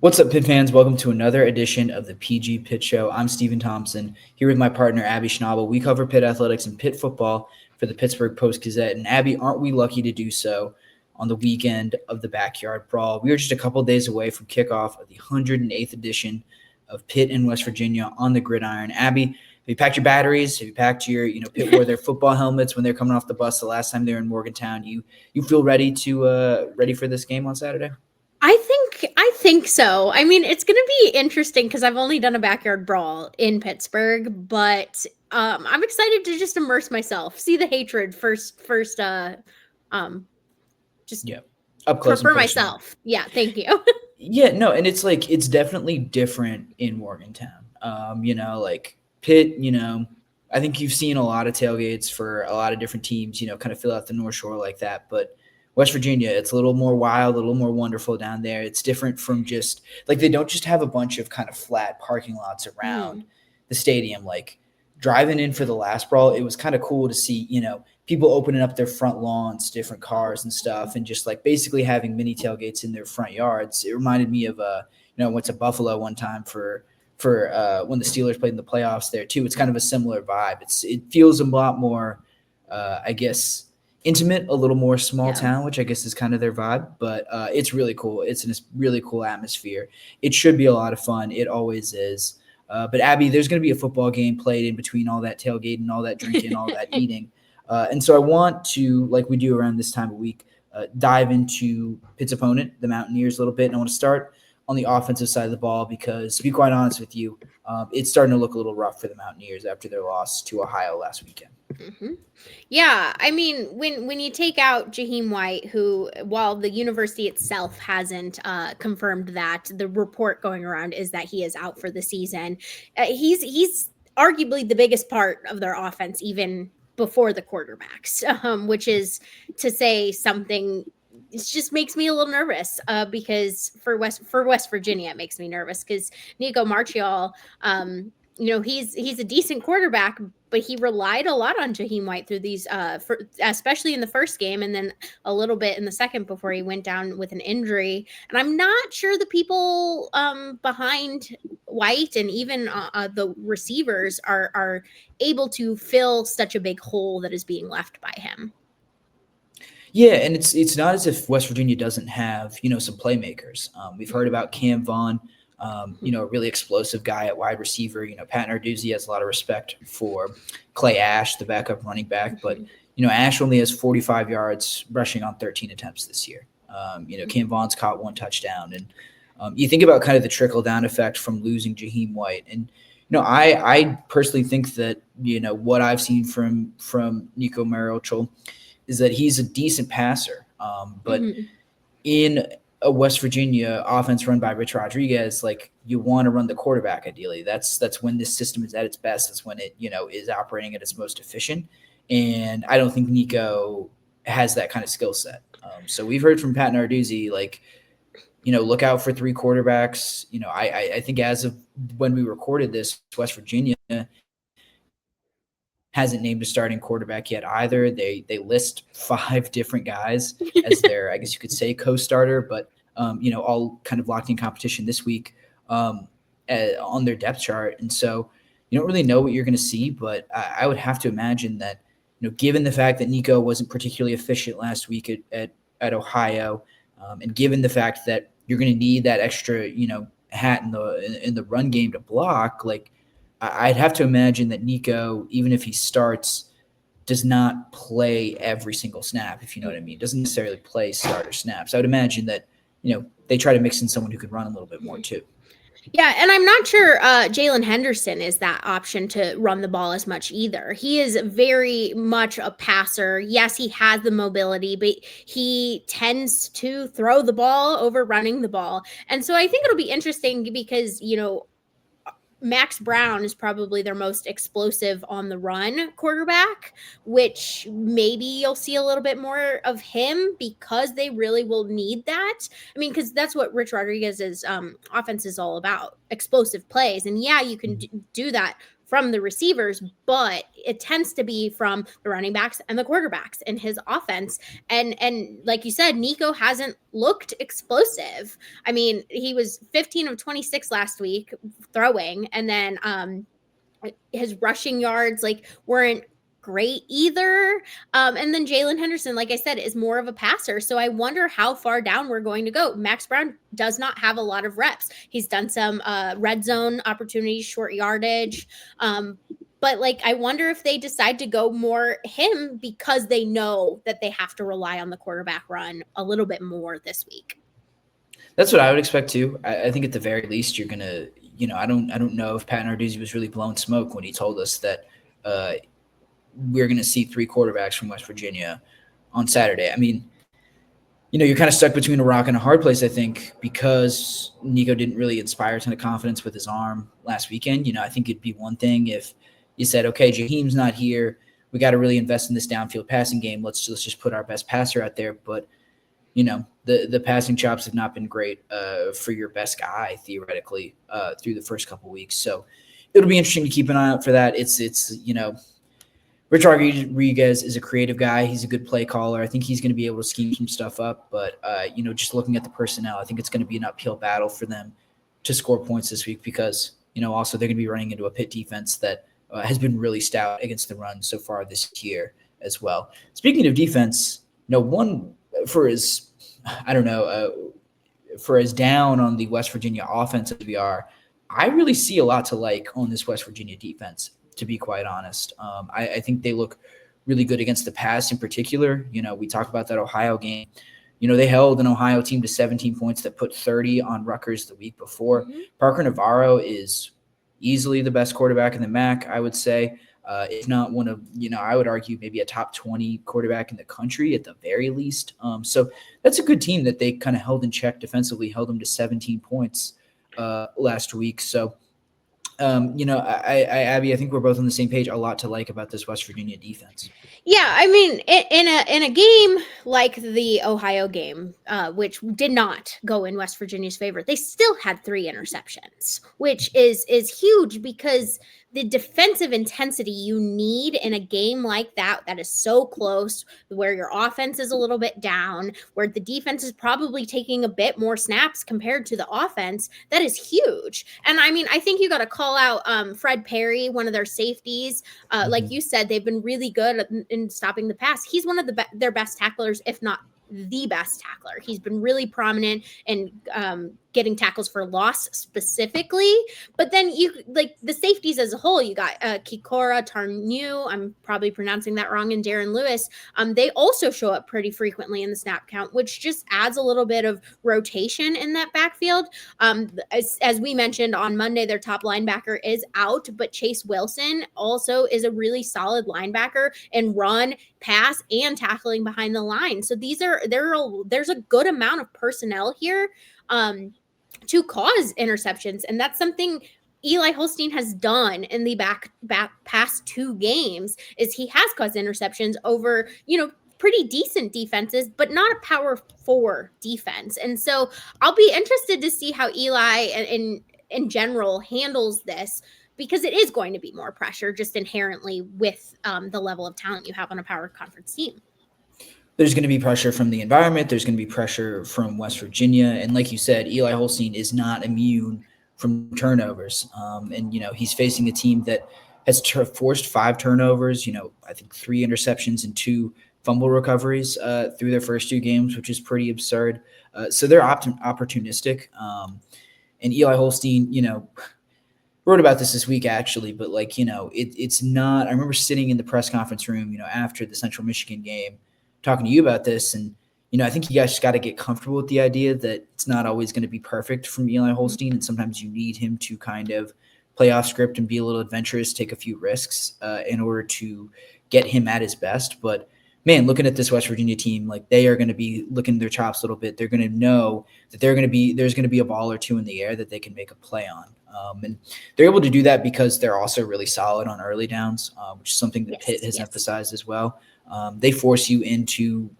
What's up, Pitt fans? Welcome to another edition of the PG Pitt Show. I'm Stephen Thompson, here with my partner, Abby Schnable. We cover Pitt athletics and Pitt football for the Pittsburgh Post-Gazette. And Abby, aren't we lucky to do so on the weekend of the Backyard Brawl? We are just a couple days away from kickoff of the 108th edition of Pitt and West Virginia on the gridiron. Abby, have you packed your batteries? Have you packed your, Pitt wore their football helmets when they're coming off the bus the last time they were in Morgantown? You feel ready for this game on Saturday? I think so. I mean, it's going to be interesting because I've only done a Backyard Brawl in Pittsburgh, but I'm excited to just immerse myself, see the hatred just up close for myself. Yeah, thank you. Yeah, no, and it's definitely different in Morgantown. Pitt, I think you've seen a lot of tailgates for a lot of different teams, kind of fill out the North Shore like that, but West Virginia, it's a little more wild, a little more wonderful down there. It's different from just they don't just have a bunch of kind of flat parking lots around the stadium. Like driving in for the last brawl, it was kind of cool to see, people opening up their front lawns, different cars and stuff, and just basically having mini tailgates in their front yards. It reminded me of I went to Buffalo one time for when the Steelers played in the playoffs there too. It's kind of a similar vibe. It feels a lot more, I guess, intimate, a little more small town, which I guess is kind of their vibe, but it's really cool. It's a really cool atmosphere. It should be a lot of fun. It always is. But Abby, there's going to be a football game played in between all that tailgating, all that drinking, all that eating. And so I want to, like we do around this time of week, dive into Pitt's opponent, the Mountaineers, a little bit. And I want to start on the offensive side of the ball because, to be quite honest with you, it's starting to look a little rough for the Mountaineers after their loss to Ohio last weekend. Mm-hmm. Yeah, I mean, when you take out Jahiem White, who, while the university itself hasn't confirmed that, the report going around is that he is out for the season. He's arguably the biggest part of their offense, even before the quarterbacks, which is to say something. It just makes me a little nervous because for West Virginia, it makes me nervous because Nicco Marchiol, he's a decent quarterback, but he relied a lot on Jahiem White through these, especially in the first game and then a little bit in the second before he went down with an injury. And I'm not sure the people behind White and even the receivers are able to fill such a big hole that is being left by him. Yeah, and it's not as if West Virginia doesn't have, some playmakers. We've heard about Cam Vaughn, a really explosive guy at wide receiver. Pat Narduzzi has a lot of respect for Clay Ash, the backup running back. But, Ash only has 45 yards rushing on 13 attempts this year. Cam Vaughn's caught one touchdown. And you think about kind of the trickle-down effect from losing Jahiem White. And, I personally think that, what I've seen from Nicco Marchiol is that he's a decent passer. But in a West Virginia offense run by Rich Rodriguez, you want to run the quarterback ideally. That's when this system is at its best. That's when it, is operating at its most efficient. And I don't think Nicco has that kind of skill set. So we've heard from Pat Narduzzi, look out for three quarterbacks. I think as of when we recorded this, West Virginia hasn't named a starting quarterback yet either. They list 5 different guys as their, I guess you could say, co-starter, but all kind of locked in competition this week on their depth chart. And so you don't really know what you're going to see, but I would have to imagine that, given the fact that Nicco wasn't particularly efficient last week at Ohio, and given the fact that you're going to need that extra, hat in the run game to block, I'd have to imagine that Nicco, even if he starts, does not play every single snap, if you know what I mean. Doesn't necessarily play starter snaps. I would imagine that, they try to mix in someone who can run a little bit more too. Yeah, and I'm not sure Jaylen Henderson is that option to run the ball as much either. He is very much a passer. Yes, he has the mobility, but he tends to throw the ball over running the ball. And so I think it'll be interesting because, Max Brown is probably their most explosive on the run quarterback, which maybe you'll see a little bit more of him because they really will need that. I mean, because that's what Rich Rodriguez's offense is all about, explosive plays. And yeah, you can do that from the receivers, but it tends to be from the running backs and the quarterbacks in his offense. And like you said, Nicco hasn't looked explosive. I mean, he was 15 of 26 last week throwing, and then his rushing yards weren't great either. And then Jaylen Henderson, like I said, is more of a passer. So I wonder how far down we're going to go. Max Brown does not have a lot of reps. He's done some red zone opportunities, short yardage. But I wonder if they decide to go more him because they know that they have to rely on the quarterback run a little bit more this week. That's what I would expect too. I think at the very least you're gonna, I don't know if Pat Narduzzi was really blowing smoke when he told us that we're going to see 3 quarterbacks from West Virginia on Saturday. I mean, you're kind of stuck between a rock and a hard place, I think, because Nicco didn't really inspire a ton of confidence with his arm last weekend. I think it'd be one thing if you said, okay, Jahiem's not here. We got to really invest in this downfield passing game. Let's just put our best passer out there. But, the passing chops have not been great for your best guy, theoretically, through the first couple weeks. So it'll be interesting to keep an eye out for that. It's Rich Rodriguez is a creative guy. He's a good play caller. I think he's going to be able to scheme some stuff up. But, just looking at the personnel, I think it's going to be an uphill battle for them to score points this week because, also they're going to be running into a Pitt defense that has been really stout against the run so far this year as well. Speaking of defense, for as down on the West Virginia offense as we are, I really see a lot to like on this West Virginia defense, to be quite honest. I think they look really good against the pass in particular. We talked about that Ohio game. They held an Ohio team to 17 points that put 30 on Rutgers the week before. Mm-hmm. Parker Navarro is easily the best quarterback in the MAC, I would say. If not one of, I would argue maybe a top 20 quarterback in the country at the very least. So that's a good team that they kind of held in check defensively, held them to 17 points last week. So, Abby, I think we're both on the same page. A lot to like about this West Virginia defense. Yeah, I mean, in a game like the Ohio game, which did not go in West Virginia's favor, they still had 3 interceptions, which is huge because the defensive intensity you need in a game like that is so close, where your offense is a little bit down, where the defense is probably taking a bit more snaps compared to the offense, that is huge. And I mean, I think you got to call out Fred Perry, one of their safeties. Like you said, they've been really good in stopping the pass. He's one of their best tacklers, if not the best tackler. He's been really prominent in getting tackles for loss specifically. But then you the safeties as a whole, you got Kikora Tarnu, I'm probably pronouncing that wrong, and Darren Lewis. They also show up pretty frequently in the snap count, which just adds a little bit of rotation in that backfield. As we mentioned on Monday, their top linebacker is out, but Chase Wilson also is a really solid linebacker and run, pass, and tackling behind the line. So there's a good amount of personnel here to cause interceptions. And that's something Eli Holstein has done in the back past 2 games, is he has caused interceptions over, pretty decent defenses, but not a power 4 defense. And so I'll be interested to see how Eli in general handles this, because it is going to be more pressure just inherently with the level of talent you have on a power conference team. There's going to be pressure from the environment. There's going to be pressure from West Virginia. And like you said, Eli Holstein is not immune from turnovers. And he's facing a team that has forced 5 turnovers, I think 3 interceptions and 2 fumble recoveries through their first 2 games, which is pretty absurd. So they're opportunistic. And Eli Holstein, wrote about this week actually, but it's not. I remember sitting in the press conference room, after the Central Michigan game, talking to you about this, and I think you guys just got to get comfortable with the idea that it's not always going to be perfect from Eli Holstein, and sometimes you need him to kind of play off script and be a little adventurous, take a few risks in order to get him at his best. But man, looking at this West Virginia team, they are going to be licking their chops a little bit. They're going to know that there's going to be a ball or 2 in the air that they can make a play on. And they're able to do that because they're also really solid on early downs, which is something that Pitt has emphasized as well. They force you into,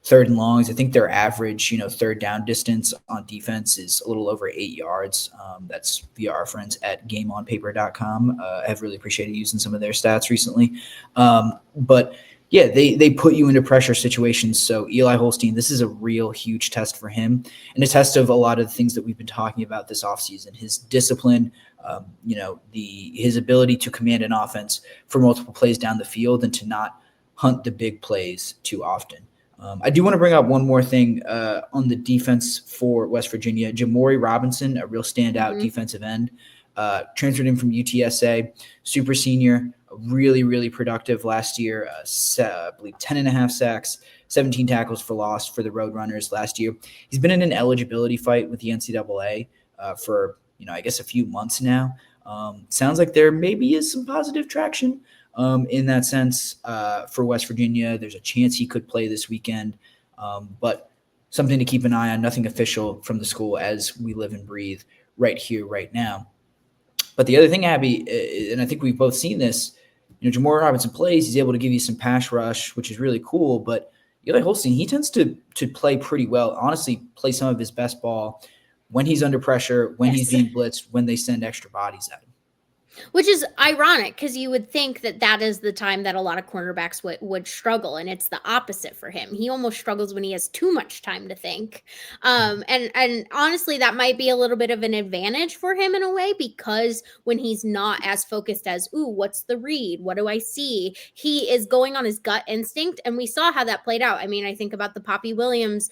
third and longs. I think their average, third down distance on defense is a little over 8 yards. That's via our friends at GameOnPaper.com. I've really appreciated using some of their stats recently. But yeah, they put you into pressure situations. So Eli Holstein, this is a real huge test for him, and a test of a lot of the things that we've been talking about this offseason. His discipline, his ability to command an offense for multiple plays down the field and to not hunt the big plays too often. I do want to bring up one more thing on the defense for West Virginia. Jamori Robinson, a real standout defensive end, transferred in from UTSA, super senior, really, really productive last year. I believe 10.5 sacks, 17 tackles for loss for the Roadrunners last year. He's been in an eligibility fight with the NCAA for, I guess a few months now. Sounds like there maybe is some positive traction in that sense for West Virginia. There's a chance he could play this weekend, but something to keep an eye on. Nothing official from the school as we live and breathe right here, right now. But the other thing, Abby, and I think we've both seen this, Jamori Robinson plays, he's able to give you some pass rush, which is really cool, but Eli Holstein, he tends to play pretty well, honestly play some of his best ball when he's under pressure, when he's being blitzed, when they send extra bodies at him. Which is ironic because you would think that is the time that a lot of cornerbacks would struggle, and it's the opposite for him. He almost struggles when he has too much time to think. And honestly, that might be a little bit of an advantage for him in a way, because when he's not as focused as, ooh, what's the read? What do I see? He is going on his gut instinct, and we saw how that played out. I mean, I think about the Poppy Williams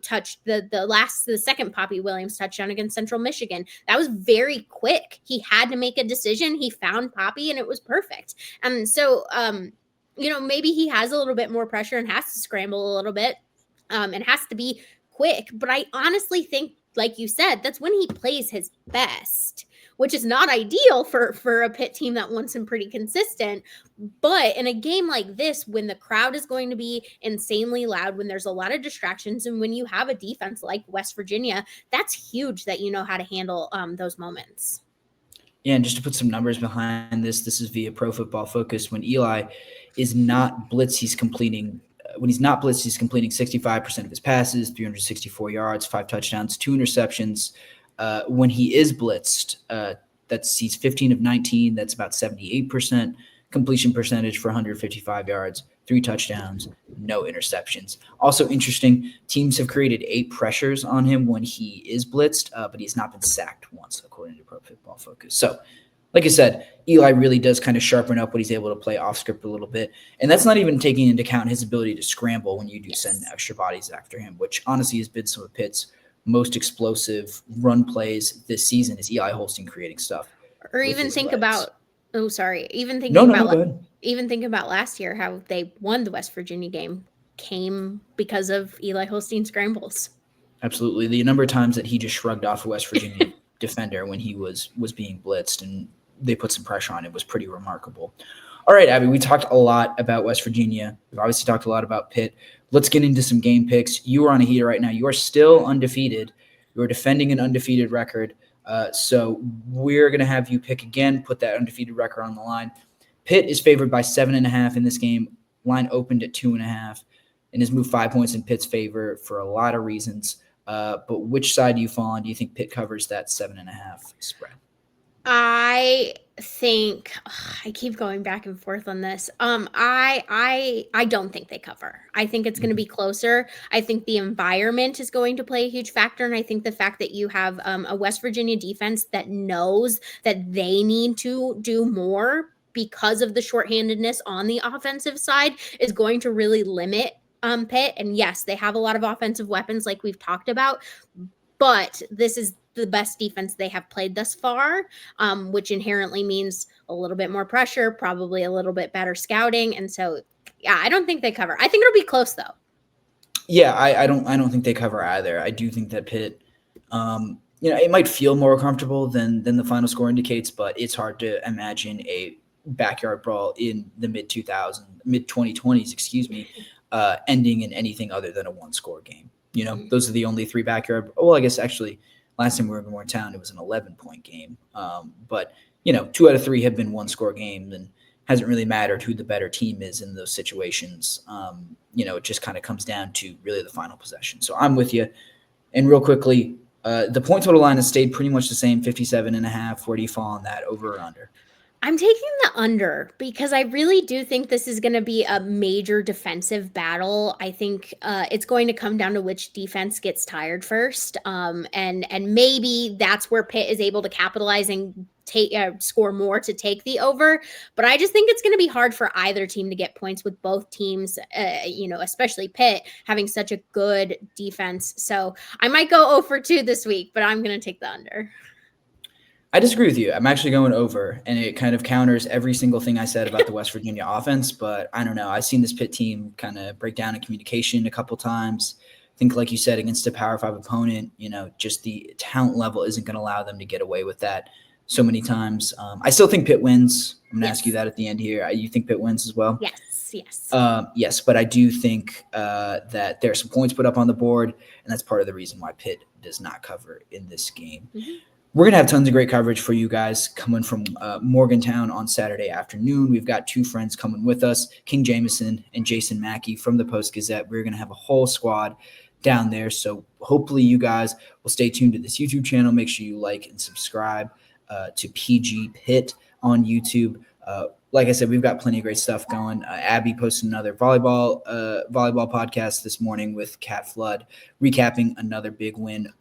touch, the second Poppy Williams touchdown against Central Michigan. That was very quick. He had to make a decision. He found Poppy and it was perfect. And so, maybe he has a little bit more pressure and has to scramble a little bit and has to be quick. But I honestly think, like you said, that's when he plays his best, which is not ideal for a Pitt team that wants him pretty consistent. But in a game like this, when the crowd is going to be insanely loud, when there's a lot of distractions, and when you have a defense like West Virginia, that's huge that you know how to handle those moments. Yeah, and just to put some numbers behind this is via Pro Football Focus. When Eli is not blitzed, he's completing 65% of his passes, 364 yards, 5 touchdowns, 2 interceptions. When he is blitzed, he's 15 of 19. That's about 78% completion percentage for 155 yards, 3 touchdowns, no interceptions. Also interesting, teams have created 8 pressures on him when he is blitzed, but he's not been sacked once, according to Pro Football Focus. So, like I said, Eli really does kind of sharpen up what he's able to play off script a little bit. And that's not even taking into account his ability to scramble when you do send extra bodies after him, which honestly has been some of Pitt's most explosive run plays this season, is Eli Holstein creating stuff. Or even think about even thinking about last year, how they won the West Virginia game came because of Eli Holstein scrambles. Absolutely. The number of times that he just shrugged off a West Virginia defender when he was being blitzed and they put some pressure on it was pretty remarkable. All right, Abby, we talked a lot about West Virginia. We've obviously talked a lot about Pitt. Let's get into some game picks. You are on a heater right now. You are still undefeated. You are defending an undefeated record. So we're going to have you pick again, put that undefeated record on the line. Pitt is favored by 7.5 in this game. Line opened at 2.5 and has moved 5 points in Pitt's favor for a lot of reasons. But which side do you fall on? Do you think Pitt covers that 7.5 spread? I think I keep going back and forth on this. I don't think they cover. I think it's going to be closer. I think the environment is going to play a huge factor, and I think the fact that you have a West Virginia defense that knows that they need to do more because of the shorthandedness on the offensive side is going to really limit Pitt. And yes, they have a lot of offensive weapons like we've talked about, but this is the best defense they have played thus far, which inherently means a little bit more pressure, probably a little bit better scouting. And so, yeah, I don't think they cover. I think it'll be close though. Yeah, I don't think they cover either. I do think that Pitt, it might feel more comfortable than the final score indicates, but it's hard to imagine a backyard brawl in the mid 2020s, ending in anything other than a 1-score game. Those are the only 3 backyard. Well, I guess actually last time we were in Morgantown, it was an 11-point game. But 2 out of 3 have been 1-score games. And, hasn't really mattered who the better team is in those situations. It just kind of comes down to really the final possession. So I'm with you. And real quickly, the point total line has stayed pretty much the same, 57.5. Where do you fall on that, over or under? I'm taking the under because I really do think this is going to be a major defensive battle. I think it's going to come down to which defense gets tired first, and maybe that's where Pitt is able to capitalize and score more to take the over. But I just think it's going to be hard for either team to get points with both teams, especially Pitt having such a good defense. So I might go 0 for 2 this week, but I'm going to take the under. I disagree with you. I'm actually going over, and it kind of counters every single thing I said about the West Virginia offense. But I don't know. I've seen this Pitt team kind of break down in communication a couple times. I think, like you said, against a Power 5 opponent, just the talent level isn't going to allow them to get away with that so many times. I still think Pitt wins. I'm going to ask you that at the end here. You think Pitt wins as well? Yes. Yes, but I do think that there are some points put up on the board, and that's part of the reason why Pitt does not cover in this game. Mm-hmm. We're going to have tons of great coverage for you guys coming from Morgantown on Saturday afternoon. We've got two friends coming with us, King Jameson and Jason Mackey from the Post-Gazette. We're going to have a whole squad down there, so hopefully you guys will stay tuned to this YouTube channel. Make sure you like and subscribe to PG Pitt on YouTube. Like I said, we've got plenty of great stuff going. Abby posted another volleyball podcast this morning with Kat Flood, recapping another big win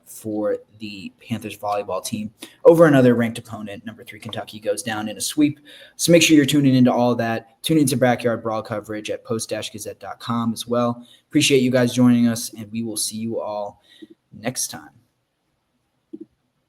for the Panthers volleyball team over another ranked opponent. Number 3 Kentucky goes down in a sweep. So make sure you're tuning into all that. Tune into Backyard Brawl coverage at post-gazette.com as well. Appreciate you guys joining us, and we will see you all next time.